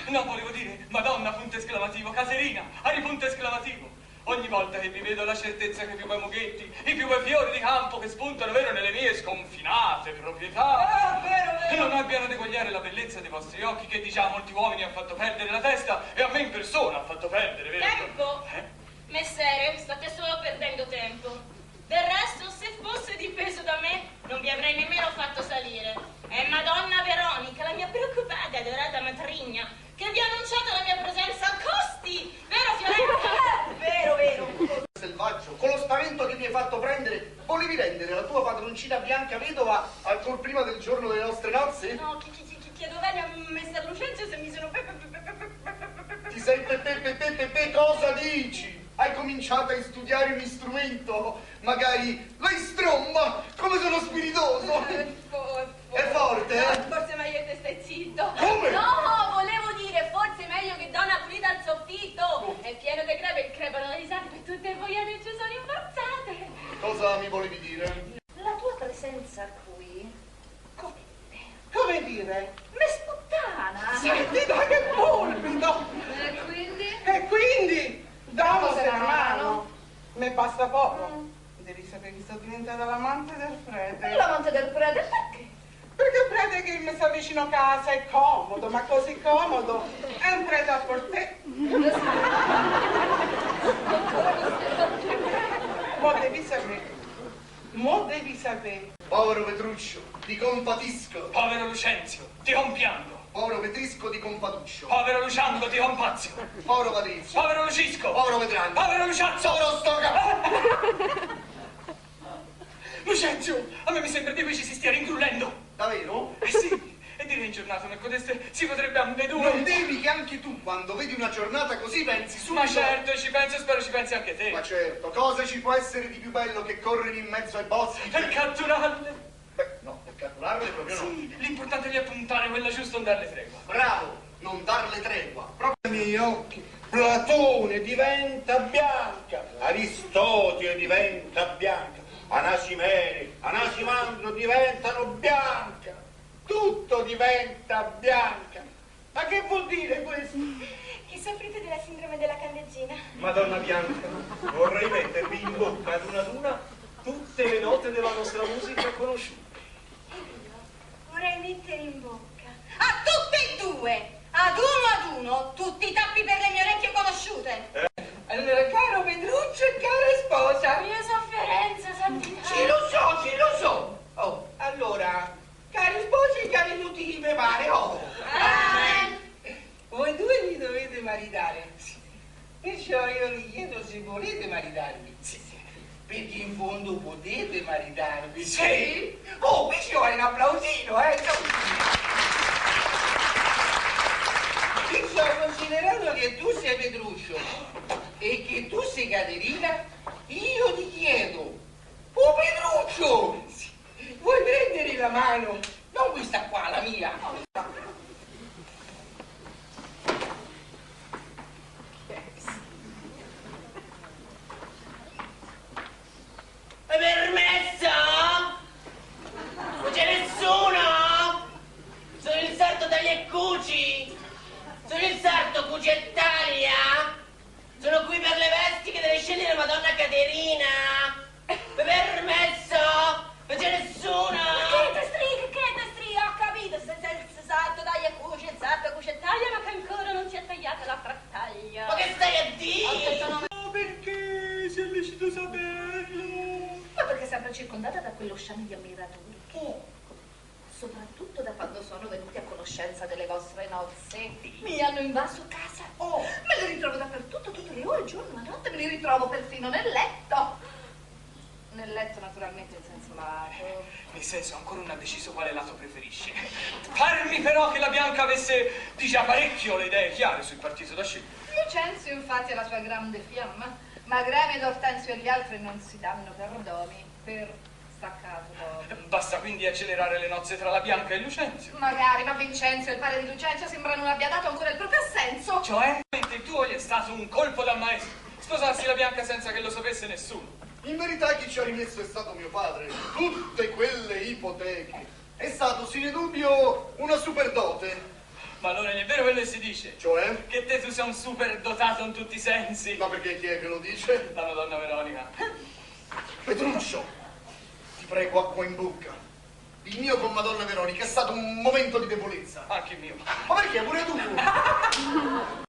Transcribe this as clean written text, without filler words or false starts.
No, volevo dire, Madonna, punto esclamativo, Caterina, ari punto esclamativo. Ogni volta che vi vedo la certezza che i più bei mughetti, i più bei fiori di campo che spuntano, vero, nelle mie sconfinate proprietà, non abbiano ad eguagliare la bellezza dei vostri occhi che di già molti uomini hanno fatto perdere la testa e a me in persona ha fatto perdere, vero? Tempo? Messere, state solo perdendo tempo. Del resto, se fosse dipeso da me, non vi avrei nemmeno fatto salire. È Madonna Veronica, la mia preoccupata e adorata matrigna, che vi ha annunciato la mia presenza a costi, vero Fiorenza? Vero, vero. Selvaggio, con lo spavento che mi hai fatto prendere, volevi rendere la tua padroncina bianca vedova ancora prima del giorno delle nostre nozze? No, chiedo bene a Messer Lucenzio se mi sono Ti sei pe, cosa dici? Hai cominciato a studiare un strumento, magari la stromba, come sono spiritoso. È forte, eh? Forse meglio che stai zitto. Come? No, volevo dire, forse meglio che donna pulita al soffitto. È pieno di crepe e crepano le risate per tutte voi amici sono impazzate. Cosa mi volevi dire? La tua presenza qui... Come dire? Me sputtana. Senti, dai, che pulpito! E quindi? Damos la mano. Me basta poco. Devi sapere che sto diventando l'amante del prete. L'amante del prete, perché? Perché il prete che mi sta vicino casa è comodo, ma così comodo. È un prete a portè. Mo devi sapere. Povero Petruccio, ti compatisco. Povero Lucenzio, ti compiango. Povero Petrisco, ti compatuccio. Povero Luciano, ti compazio. Povero Patrizio. Povero Lucisco. Povero Vetrano. Povero Luciazzo. Povero Stoca. Lucenzio, a me mi sembra di cui ci si stia ringrullendo. Davvero? Eh sì, e dire in giornata come codeste si potrebbe ambedue. Non devi che anche tu, quando vedi una giornata così, pensi subito... Ma certo, ci penso e spero ci pensi anche te. Ma certo, cosa ci può essere di più bello che correre in mezzo ai boschi? Per catturarle. Beh, no, per catturarle proprio no. Sì, l'importante è puntare quella giusta, non darle tregua. Bravo, non darle tregua. Proprio Ai miei occhi, Platone diventa bianca, Aristotele diventa bianca, Anasimene, Anasimandro diventano bianca, tutto diventa bianca. Ma che vuol dire questo? Che soffrite della sindrome della candeggina? Madonna Bianca, vorrei mettervi in bocca ad una tutte le note della nostra musica conosciuta. Vorrei mettere in bocca a tutte e due, ad uno, tutti i tappi per le mie orecchie conosciute. Allora, caro Pedruccio e cara sposa. Mia sofferenza, santità. Sì, lo so. Oh, allora, cari sposi e cari nutili, mi pare, oh. Voi due vi dovete maritare. Sì. Perciò io vi chiedo se volete maritarvi. Sì, sì. Perché in fondo potete maritarvi. Sì. Oh, qui ci vuole un applausino, Considerando che tu sei Petruccio e che tu sei Caterina, io ti chiedo, oh Petruccio, vuoi prendere la mano? Non questa qua, la mia. È permesso? Non c'è nessuno? Sono il sarto taglia e cuci? Sono il sarto cuci e taglia? Sono qui per le vesti che deve scegliere Madonna Caterina? È permesso? Non c'è nessuno? Che strisca, ho capito, se il sarto taglia e cuci, il sarto cuci e taglia, ma che ancora non si è tagliata la frattaglia. Ma che stai a dire? Oh, perché? Se è lecito saperlo. Ma perché sempre circondata da quello sciame di ammiratori che, soprattutto da quando sono venuti a conoscenza delle vostre nozze, mi hanno invaso casa. Me li ritrovo dappertutto, tutte le ore, giorno e notte, me li ritrovo perfino nel letto. Nel letto naturalmente in senso lato. Nel senso, ancora non ha deciso quale lato preferisce. Parmi però che la Bianca avesse di già parecchio le idee chiare sul partito da scegliere. Lucenzio infatti è la sua grande fiamma, ma Gremio ed Ortensio e gli altri non si danno perdoni per staccato dopo. Basta quindi accelerare le nozze tra la Bianca e Lucenzio. Magari, ma Vincenzo e il padre di Lucenzio sembra non abbia dato ancora il proprio assenso. Cioè, il tuo gli è stato un colpo da maestro. Sposarsi la Bianca senza che lo sapesse nessuno. In verità chi ci ha rimesso è stato mio padre. Tutte quelle ipoteche. È stato, sine dubbio, una superdote. Ma allora non è vero quello che si dice? Cioè? Che te tu sei un super dotato in tutti i sensi. Ma perché chi è che lo dice? La Madonna Veronica. Petruccio, ti prego acqua in bocca. Il mio con Madonna Veronica è stato un momento di debolezza. Anche il mio. Ma perché pure tu?